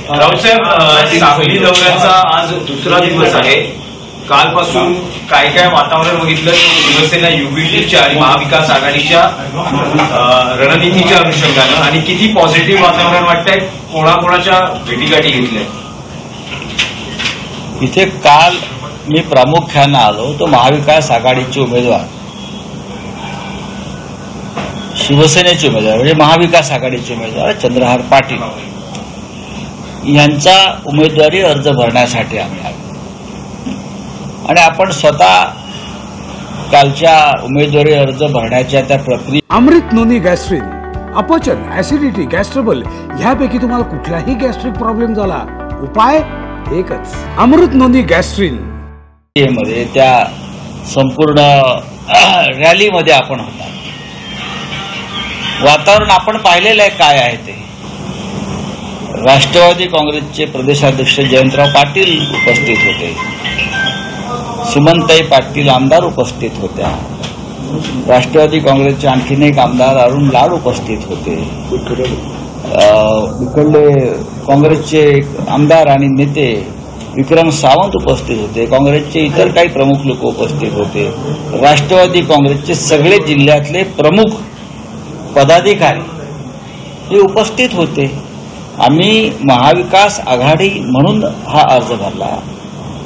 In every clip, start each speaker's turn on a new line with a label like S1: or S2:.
S1: रावसाहेब, सांगली दौऱ्याचा आज दुसरा दिवस आहे. कालपासून काय काय वातावरण बघितलं शिवसेना युबीटीच्या आणि महाविकास आघाडीच्या रणनीतीच्या अनुषंगानं, आणि किती पॉझिटिव्ह वातावरण वाटतंय? कोणाकोणाच्या भेटीगाठी घेतल्या
S2: इथे? काल मी प्रामुख्यानं आलो तो महाविकास आघाडीचे उमेदवार, शिवसेनेचे उमेदवार म्हणजे महाविकास आघाडीचे उमेदवार चंद्रहार पाटील यांचा उमेदवारी अर्ज भरण्यासाठी आम्ही आलो. आणि आपण स्वतः कालच्या उमेदवारी अर्ज भरण्याच्या त्या प्रक्रिया
S3: अमृत नोनी गॅस्ट्रिन, अपचन, ऍसिडिटी, गॅस्ट्रबल ह्यापैकी तुम्हाला कुठलाही गॅस्ट्रिक प्रॉब्लेम झाला, उपाय एकच, अमृत नोनी गॅस्ट्रिन.
S2: मध्ये त्या संपूर्ण रॅलीमध्ये आपण होता. वातावरण आपण पाहिलेलं आहे काय आहे ते. राष्ट्रवादी काँग्रेसचे प्रदेशाध्यक्ष जयंतराव पाटील उपस्थित होते, सुमनताई पाटील आमदार उपस्थित होत्या, राष्ट्रवादी काँग्रेसचे आणखीन एक आमदार अरुण लाड उपस्थित होते, इकडले काँग्रेसचे आमदार आणि नेते विक्रम सावंत उपस्थित होते, काँग्रेसचे इतर काही प्रमुख लोक उपस्थित होते, राष्ट्रवादी काँग्रेसचे सगळे जिल्ह्यातले प्रमुख पदाधिकारी हे उपस्थित होते. आम्ही महाविकास आघाडी म्हणून हा अर्ज भरला.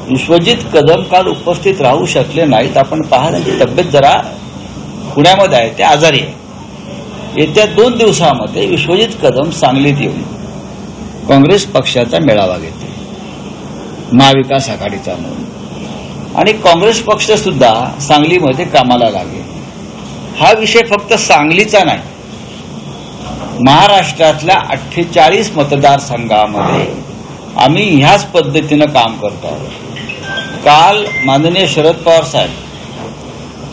S2: विश्वजित कदम काल उपस्थित राहू शकले नाहीत. आपण पहा, त्यांची तब्येत जरा पुण्यामध्ये आहे, ते आजारी आहे. येत्या 2 दिवसामध्ये विश्वजित कदम सांगलीत येऊन काँग्रेस पक्षाचा मेळावा घेते, महाविकास आघाडीचा म्हणून, आणि काँग्रेस पक्ष सुद्धा सांगलीमध्ये कामाला लागेल. हा विषय फक्त सांगलीचा नाही, महाराष्ट्रातल्या 48 मतदारसंघामध्ये आम्ही ह्याच पद्धतीनं काम करतो आहोत. काल माननीय शरद पवार साहेब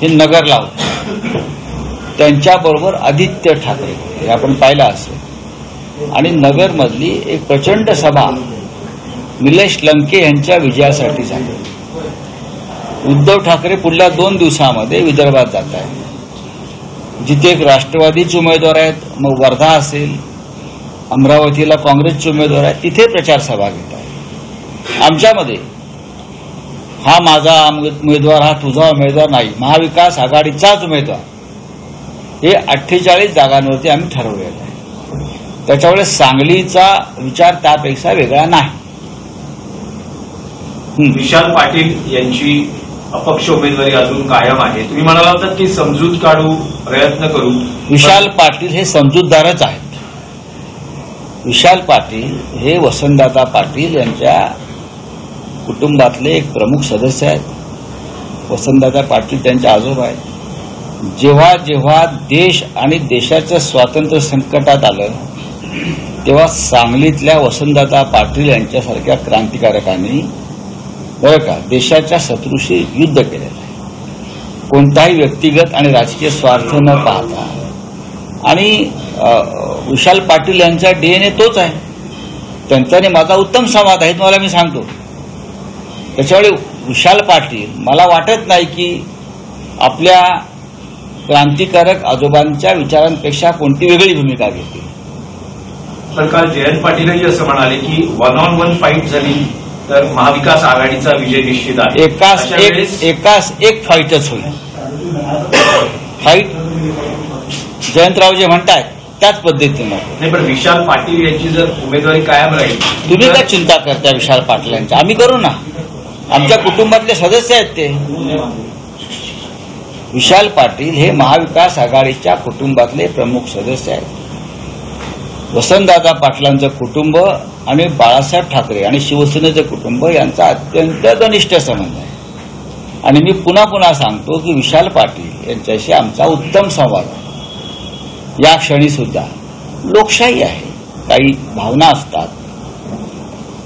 S2: हे नगरला होते, त्यांच्याबरोबर आदित्य ठाकरे हे आपण पाहिलं असेल, आणि नगरमधली एक प्रचंड सभा निलेश लंके यांच्या विजयासाठी झाली. उद्धव ठाकरे पुढल्या 2 दिवसामध्ये विदर्भात जात आहे, जिथे एक राष्ट्रवादीचे उमेदवार आहेत, मग वर्धा असेल, अमरावतीला काँग्रेसचे उमेदवार आहेत, तिथे प्रचार सभा घेत आहे. आमच्यामध्ये हा माझा उमेदवार, हा तुझा उमेदवार नाही, महाविकास आघाडीचाच उमेदवार, हे 48 जागांवरती आम्ही ठरवलेलं आहे. त्याच्यामुळे सांगलीचा विचार त्यापेक्षा वेगळा नाही.
S1: विशाल पाटील यांची अपक्ष उमेदवारी अजून कायम आहे. तुम्ही म्हणाला होता की समजूत काढू, प्रयत्न करू.
S2: विशाल पाटील हे समजूतदारच आहेत. विशाल पाटील हे वसंतदादा पाटील यांच्या कुटुंबातले एक प्रमुख सदस्य आहेत. वसंतदादा पाटील त्यांचे आजोबा आहेत. जेव्हा जेव्हा देश आणि देशाचं स्वातंत्र्य संकटात आलं, तेव्हा सांगलीतल्या वसंतदादा पाटील यांच्यासारख्या क्रांतिकारकांनी बरं का देशाच्या शत्रूशी युद्ध केलेलं आहे, कोणताही व्यक्तिगत आणि राजकीय स्वार्थ न पाहता. आणि विशाल पाटील यांचा डीएनए तोच आहे. त्यांच्याने माझा उत्तम संवाद आहे, तुम्हाला मी सांगतो. त्याच्यामुळे विशाल पाटील, मला वाटत नाही की आपल्या क्रांतिकारक आजोबांच्या विचारांपेक्षा कोणती वेगळी भूमिका घेतील.
S1: पण काल जयंत पाटीलही असं म्हणाले की 1-on-1 फाईट झाली तर महाविकास आघाडीचा विजय निश्चित आहे.
S2: एकाच एक फाईटच होईल. फाईट जयंतराव जे म्हणतायत त्याच पद्धतीनं
S1: नाही. पण विशाल पाटील यांची जर उमेदवारी कायम राहील,
S2: तुम्ही काय चिंता करता विशाल पाटील यांची? आम्ही करू ना, आमच्या कुटुंबातले सदस्य आहेत ते. विशाल पाटील हे महाविकास आघाडीच्या कुटुंबातले प्रमुख सदस्य आहेत. वसंतदादा पाटलांचं कुटुंब आणि बाळासाहेब ठाकरे आणि शिवसेनेचं कुटुंब यांचा अत्यंत घनिष्ठ संबंध आहे. आणि मी पुन्हा पुन्हा सांगतो की विशाल पाटील यांच्याशी आमचा उत्तम संवाद आहे. या क्षणी सुद्धा लोकशाही आहे, काही भावना असतात,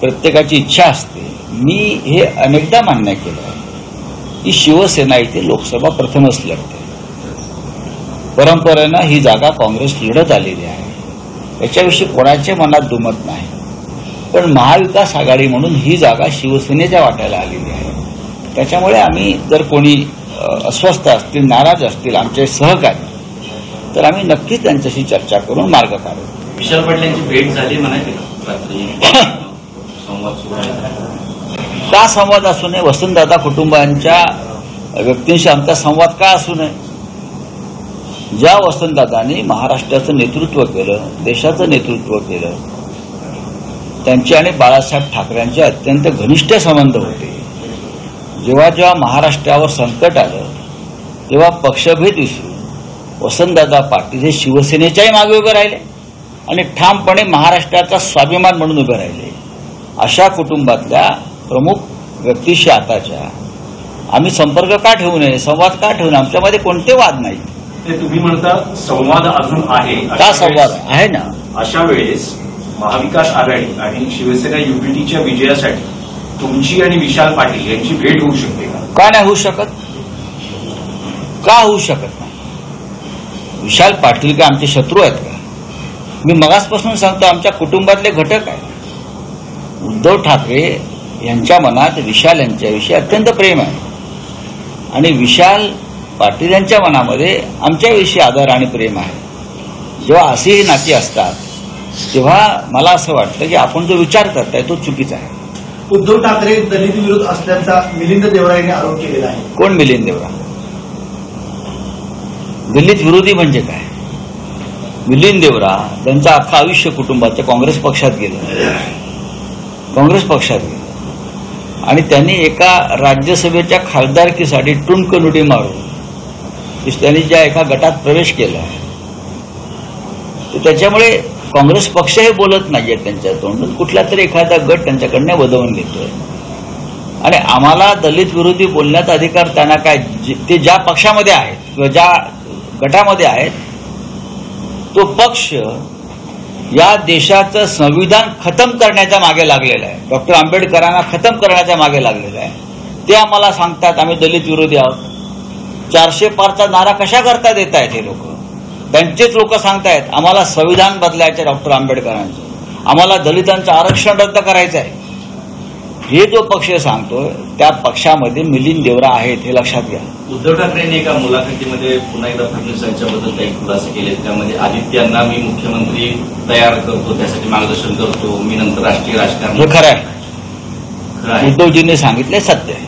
S2: प्रत्येकाची इच्छा असते. मी हे अनेकदा मान्य केलं आहे की शिवसेना इथे लोकसभा प्रथमच लढते. परंपरेनं ही जागा काँग्रेस लढत आलेली आहे, याच्याविषयी कोणाच्या मनात दुमत नाही. पण महाविकास आघाडी म्हणून ही जागा शिवसेनेच्या वाट्याला आलेली आहे. त्याच्यामुळे आम्ही जर कोणी अस्वस्थ असतील, नाराज असतील आमचे सहकारी, तर आम्ही नक्कीच त्यांच्याशी चर्चा करून मार्ग काढू.
S4: विशाल पाटलांची भेट झाली म्हणायची रात्री संवाद सुरू आहे.
S2: का संवाद असू नये? वसंतदादा कुटुंबांच्या व्यक्तींशी आमचा संवाद का असू नये? ज्या वसंतदादांनी महाराष्ट्राचं नेतृत्व केलं, देशाचं नेतृत्व केलं, त्यांचे आणि बाळासाहेब ठाकरेंचे अत्यंत घनिष्ठ संबंध होते. जेव्हा जेव्हा महाराष्ट्रावर संकट आलं तेव्हा पक्षभेद विसरून वसंतदादा पाटील हे शिवसेनेच्याही मागे उभे राहिले आणि ठामपणे महाराष्ट्राचा स्वाभिमान म्हणून उभे राहिले. अशा कुटुंबातल्या प्रमुख व्यक्तीशी आताच्या आम्ही संपर्क का ठेवू नये, संवाद का ठेवू नये? आमच्यामध्ये कोणते वाद नाही.
S1: ते तुम्ही म्हणता संवाद अजून आहे.
S2: का संवाद आहे ना?
S1: अशा वेळेस महाविकास आघाडी आणि शिवसेना युपीटीच्या विजयासाठी तुमची आणि विशाल पाटील यांची भेट होऊ शकते का?
S2: का नाही होऊ शकत? का होऊ शकत नाही? विशाल पाटील का आमचे शत्रू आहेत का? मी मगासपासून सांगतो आमच्या कुटुंबातले घटक आहेत. उद्धव ठाकरे यांच्या मनात विशाल यांच्याविषयी अत्यंत प्रेम आहे आणि विशाल पाटील यांच्या मनामध्ये आमच्याविषयी आदर आणि प्रेम आहे. जेव्हा असेही नाती असतात तेव्हा मला असं वाटतं की आपण जो विचार करताय तो चुकीचा आहे.
S5: उद्धव ठाकरे दलित विरोध असल्याचा मिलिंद देवरा यांनी आरोप केलेला आहे.
S2: कोण मिलिंद देवरा? दलित विरोधी म्हणजे काय? मिलिंद देवरा त्यांचं अख्खं आयुष्य कुटुंबाच्या काँग्रेस पक्षात गेलं, काँग्रेस पक्षात गेलं आणि त्यांनी एका राज्यसभेच्या खासदारकीसाठी टुणकनुडी मारून त्यांनी ज्या एका गटात प्रवेश केला त्याच्यामुळे काँग्रेस पक्ष हे बोलत नाहीये त्यांच्या तोंडून, कुठला तरी एखादा गट त्यांच्याकडनं वदवून घेतोय आणि आम्हाला दलित विरोधी बोलण्याचा अधिकार त्यांना काय? ते ज्या पक्षामध्ये आहेत किंवा ज्या गटामध्ये आहेत तो पक्ष या देशाचं संविधान खतम करण्याच्या मागे लागलेला आहे. डॉक्टर आंबेडकरांना खतम करण्याच्या मागे लागलेला आहे. ते आम्हाला सांगतात आम्ही दलित विरोधी आहोत. 400 पारचा नारा कशा करता देत आहेत हे लोक? त्यांचेच लोक सांगतायत आम्हाला संविधान बदलायचं डॉक्टर आंबेडकरांचं, आम्हाला दलितांचं आरक्षण रद्द करायचं आहे. हे जो पक्ष सांगतोय त्या पक्षामध्ये मिलिंद देवरा आहेत हे लक्षात घ्या.
S4: उद्धव ठाकरेंनी एका मुलाखतीमध्ये पुन्हा एकदा फडणवीसांच्याबद्दल काही खुलासे केले. त्यामध्ये आदित्यांना मी मुख्यमंत्री तयार करतो, त्यासाठी मार्गदर्शन करतो, मी नंतर राष्ट्रीय राजकारण.
S2: हे खरं आहे.
S4: खरं आहे.
S2: उद्धवजींनी सांगितले सत्य आहे.